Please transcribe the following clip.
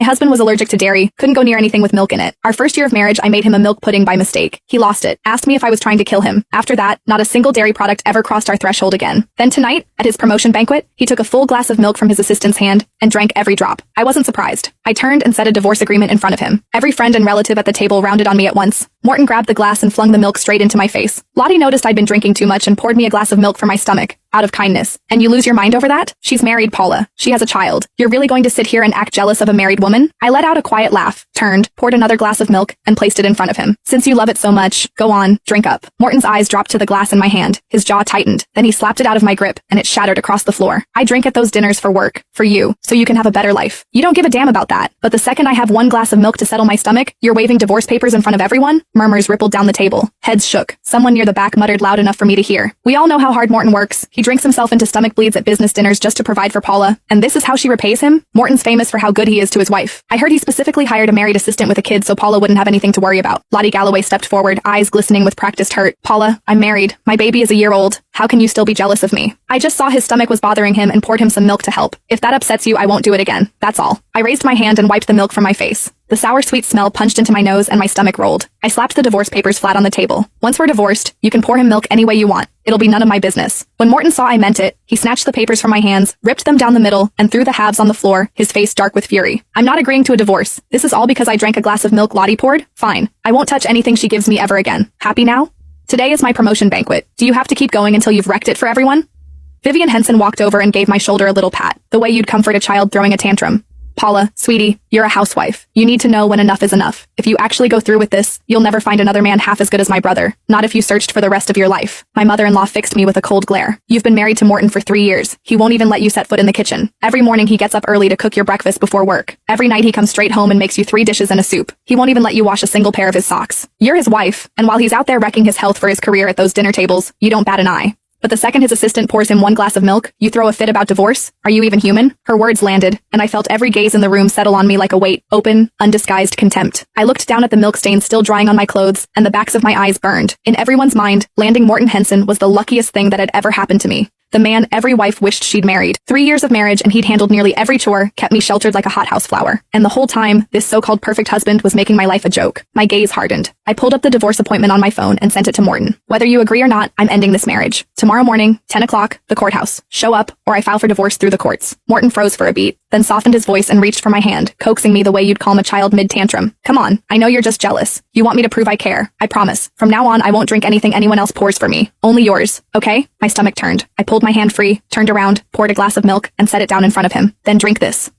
My husband was allergic to dairy, couldn't go near anything with milk in it. Our first year of marriage, I made him a milk pudding by mistake. He lost it, asked me if I was trying to kill him. After that, not a single dairy product ever crossed our threshold again. Then tonight, at his promotion banquet, he took a full glass of milk from his assistant's hand and drank every drop. I wasn't surprised. I turned and said a divorce agreement in front of him. Every friend and relative at the table rounded on me at once. Morton grabbed the glass and flung the milk straight into my face. Lottie noticed I'd been drinking too much and poured me a glass of milk for my stomach, out of kindness. And you lose your mind over that? She's married, Paula. She has a child. You're really going to sit here and act jealous of a married woman? I let out a quiet laugh, turned, poured another glass of milk, and placed it in front of him. Since you love it so much, go on, drink up. Morton's eyes dropped to the glass in my hand. His jaw tightened. Then he slapped it out of my grip, and it shattered across the floor. I drink at those dinners for work, for you, so you can have a better life. You don't give a damn about that. But the second I have one glass of milk to settle my stomach, you're waving divorce papers in front of everyone? Murmurs rippled down the table. Heads shook. Someone near the back muttered loud enough for me to hear. We all know how hard Morton works. He drinks himself into stomach bleeds at business dinners just to provide for Paula, and this is how she repays him? Morton's famous for how good he is to his wife. I heard he specifically hired a married assistant with a kid so Paula wouldn't have anything to worry about. Lottie Galloway stepped forward, eyes glistening with practiced hurt. Paula, I'm married. My baby is a year old. How can you still be jealous of me? I just saw his stomach was bothering him and poured him some milk to help. If that upsets you, I won't do it again. That's all. I raised my hand and wiped the milk from my face. The sour sweet smell punched into my nose and my stomach rolled. I slapped the divorce papers flat on the table. Once we're divorced, you can pour him milk any way you want. It'll be none of my business. When Morton saw I meant it, he snatched the papers from my hands, ripped them down the middle, and threw the halves on the floor, his face dark with fury. I'm not agreeing to a divorce. This is all because I drank a glass of milk Lottie poured? Fine. I won't touch anything she gives me ever again. Happy now? Today is my promotion banquet. Do you have to keep going until you've wrecked it for everyone? Vivian Henson walked over and gave my shoulder a little pat, the way you'd comfort a child throwing a tantrum. Paula, sweetie, you're a housewife. You need to know when enough is enough. If you actually go through with this, you'll never find another man half as good as my brother. Not if you searched for the rest of your life. My mother-in-law fixed me with a cold glare. You've been married to Morton for 3 years. He won't even let you set foot in the kitchen. Every morning he gets up early to cook your breakfast before work. Every night he comes straight home and makes you 3 dishes and a soup. He won't even let you wash a single pair of his socks. You're his wife, and while he's out there wrecking his health for his career at those dinner tables, you don't bat an eye. But the second his assistant pours him 1 glass of milk, you throw a fit about divorce? Are you even human? Her words landed, and I felt every gaze in the room settle on me like a weight, open, undisguised contempt. I looked down at the milk stains still drying on my clothes, and the backs of my eyes burned. In everyone's mind, landing Morton Henson was the luckiest thing that had ever happened to me. The man every wife wished she'd married. 3 years of marriage and he'd handled nearly every chore, kept me sheltered like a hothouse flower. And the whole time, this so-called perfect husband was making my life a joke. My gaze hardened. I pulled up the divorce appointment on my phone and sent it to Morton. Whether you agree or not, I'm ending this marriage. Tomorrow morning, 10 o'clock, the courthouse. Show up, or I file for divorce through the courts. Morton froze for a beat, then softened his voice and reached for my hand, coaxing me the way you'd calm a child mid-tantrum. Come on, I know you're just jealous. You want me to prove I care. I promise. From now on, I won't drink anything anyone else pours for me. Only yours. Okay? My stomach turned. I pulled my hand free, turned around, poured a glass of milk, and set it down in front of him. Then drink this.